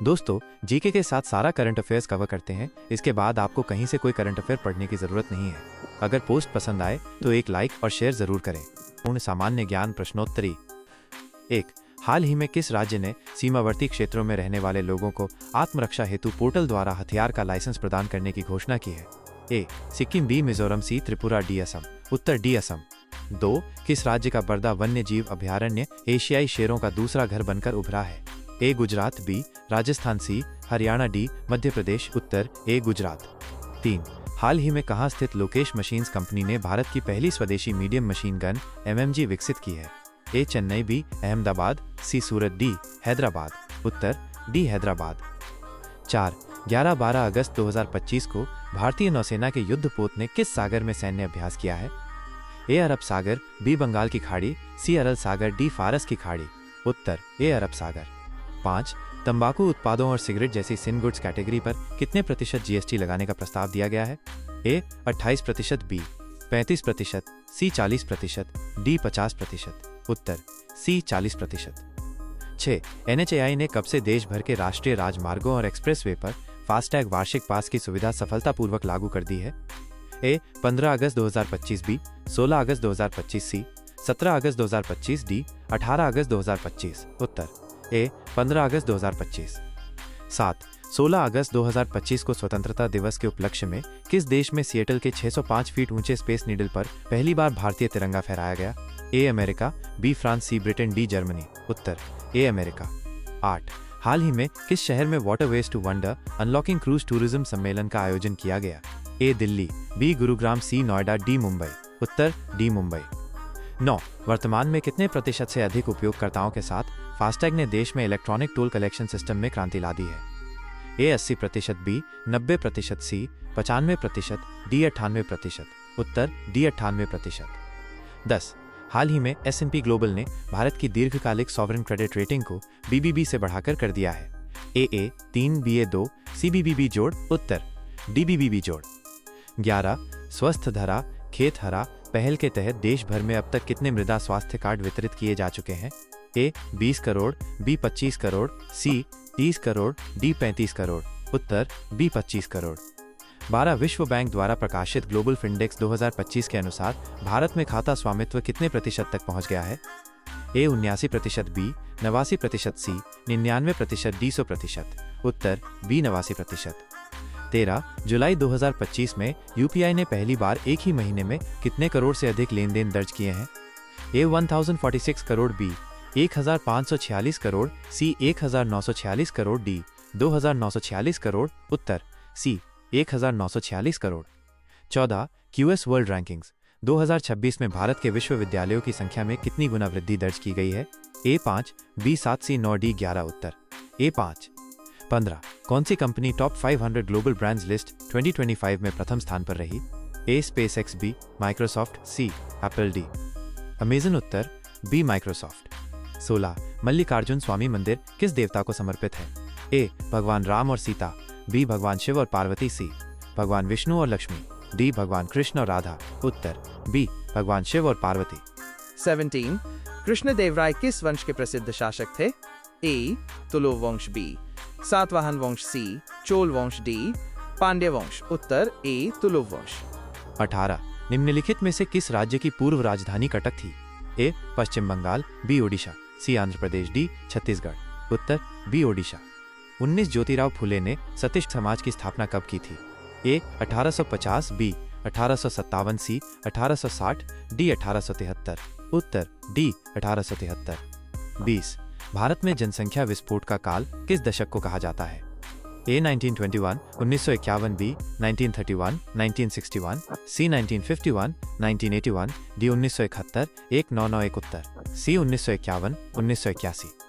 दोस्तों, जीके के साथ सारा करंट अफेयर्स कवर करते हैं। इसके बाद आपको कहीं से कोई करंट अफेयर पढ़ने की जरूरत नहीं है। अगर पोस्ट पसंद आए तो एक लाइक और शेयर जरूर करें। पूर्ण सामान्य ज्ञान प्रश्नोत्तरी। 1. हाल ही में किस राज्य ने सीमावर्ती क्षेत्रों में रहने वाले लोगों को आत्मरक्षा हेतु पोर्टल द्वारा हथियार का लाइसेंस प्रदान करने की घोषणा की है? ए. सिक्किम, बी. मिजोरम, सी. त्रिपुरा, डी. असम। उत्तर डी. असम। 2. किस राज्य का बर्दा वन्य जीव अभयारण्य एशियाई शेरों का दूसरा घर बनकर उभरा है? ए. गुजरात, बी. राजस्थान, सी. हरियाणा, डी. मध्य प्रदेश। उत्तर ए. गुजरात। 3. हाल ही में कहाँ स्थित लोकेश मशीन्स कंपनी ने भारत की पहली स्वदेशी मीडियम मशीन गन MMG विकसित की है? ए. चेन्नई, बी. अहमदाबाद, सी. सूरत, डी. हैदराबाद। उत्तर डी. हैदराबाद। 4. 11-12 अगस्त 2025 को भारतीय नौसेना के युद्धपोत ने किस सागर में सैन्य अभ्यास किया है? ए. अरब सागर, बी. बंगाल की खाड़ी, सी. अरल सागर, डी. फारस की खाड़ी। उत्तर ए. अरब सागर। 5. तंबाकू उत्पादों और सिगरेट जैसी सिन गुड्स कैटेगरी पर कितने प्रतिशत GST लगाने का प्रस्ताव दिया गया है? ए. 28%, बी. 35%, सी. 40%, डी. 50%। उत्तर सी. 40%। 6. NHAI ने कब से देश भर के राष्ट्रीय राजमार्गों और एक्सप्रेसवे पर फास्टैग वार्षिक पास की सुविधा सफलतापूर्वक लागू कर दी है? ए. 15 अगस्त 2025, बी. 16 अगस्त 2025, सी. 17 अगस्त 2025, डी. 18 अगस्त 2025। उत्तर ए. 15 अगस्त 2025। 7. 16 अगस्त 2025 को स्वतंत्रता दिवस के उपलक्ष्य में किस देश में सिएटल के 605 फीट ऊंचे स्पेस नीडल पर पहली बार भारतीय तिरंगा फहराया गया? A. America, B. France, C. Britain, D. Germany. उत्तर ए. अमेरिका। 8. हाल ही में किस शहर में waterways to wonder unlocking cruise tourism सम्मेलन का आयोजन किया गया? A. Delhi, B. Gurugram, C. Noida, D. Mumbai. उत्तर डी. मुंबई। 9. वर्तमान में कितने प्रतिशत से अधिक उपयोगकर्ताओं के साथ फास्टैग ने देश में इलेक्ट्रॉनिक टोल कलेक्शन सिस्टम में क्रांति ला दी है? ए. 80%, बी. 90%, सी. 95%, डी. 98%। उत्तर डी. 98%। 10. हाल ही में S&P ग्लोबल ने भारत की दीर्घकालिक सॉवरेन क्रेडिट रेटिंग को BBB से बढ़ाकर कर दिया है? AA 3, BA 2, CBBB जोड़। उत्तर DBBB जोड़। 11. स्वस्थ धरा खेत हरा पहल के तहत देश भर में अब तक कितने मृदा स्वास्थ्य कार्ड वितरित किए जा चुके हैं? ए. 20 करोड़, बी. 25 करोड़, सी. 30 करोड़, डी. 35 करोड़। उत्तर बी. 25 करोड़। 12. विश्व बैंक द्वारा प्रकाशित ग्लोबल फिनडेक्स 2025 के अनुसार भारत में खाता स्वामित्व कितने प्रतिशत तक पहुंच गया है? ए. 79%, बी. 89%, सी. 99%, डी. 100%। उत्तर बी. 89%। 13. जुलाई 2025 में UPI ने पहली बार एक ही महीने में कितने करोड़ से अधिक लेन देन दर्ज किए हैं? ए. 1046 करोड़, बी. 1546 करोड़, सी. 1946 करोड़, डी. 2946 करोड़। उत्तर सी. 1946 करोड़। 14. QS वर्ल्ड रैंकिंग्स 2026 में भारत के विश्वविद्यालयों की संख्या में कितनी गुना वृद्धि दर्ज की गई है? ए. 5, बी. 7, सी. 9, डी. 11। उत्तर ए. 5। 15. कौन सी company top 500 global brands list 2025 में प्रथम स्थान पर रही? A. SpaceX, B. Microsoft, C. Apple, D. Amazon. उत्तर बी. माइक्रोसॉफ्ट। 16. मल्लिकार्जुन स्वामी मंदिर किस देवता को समर्पित है? ए. भगवान राम और सीता, बी. भगवान शिव और पार्वती, सी. भगवान विष्णु और लक्ष्मी, डी. भगवान कृष्ण और राधा। उत्तर बी. भगवान शिव और पार्वती। 17. कृष्णदेवराय किस वंश के प्रसिद्ध शासक थे? ए. तुलु वंश, बी. सातवाहन वंश, सी. चोल वंश, डी. पांड्य वंश। उत्तर ए. तुलु वंश। 18. निम्नलिखित में से किस राज्य की पूर्व राजधानी कटक थी? ए. पश्चिम बंगाल, बी. ओडिशा, सी. आंध्र प्रदेश, डी. छत्तीसगढ़। उत्तर बी. ओडिशा। 19. ज्योतिराव फुले ने सतीश समाज की स्थापना कब की थी? ए. 1850, बी. 1857, सी. 1860, डी. 1873। उत्तर डी. 1873। 20. भारत में जनसंख्या विस्फोट का काल किस दशक को कहा जाता है? ए. 1921, 1951, बी. 1931, 1961, सी. 1951, 1981, डी. 1971, 1991। उत्तर सी. 1951, 1981।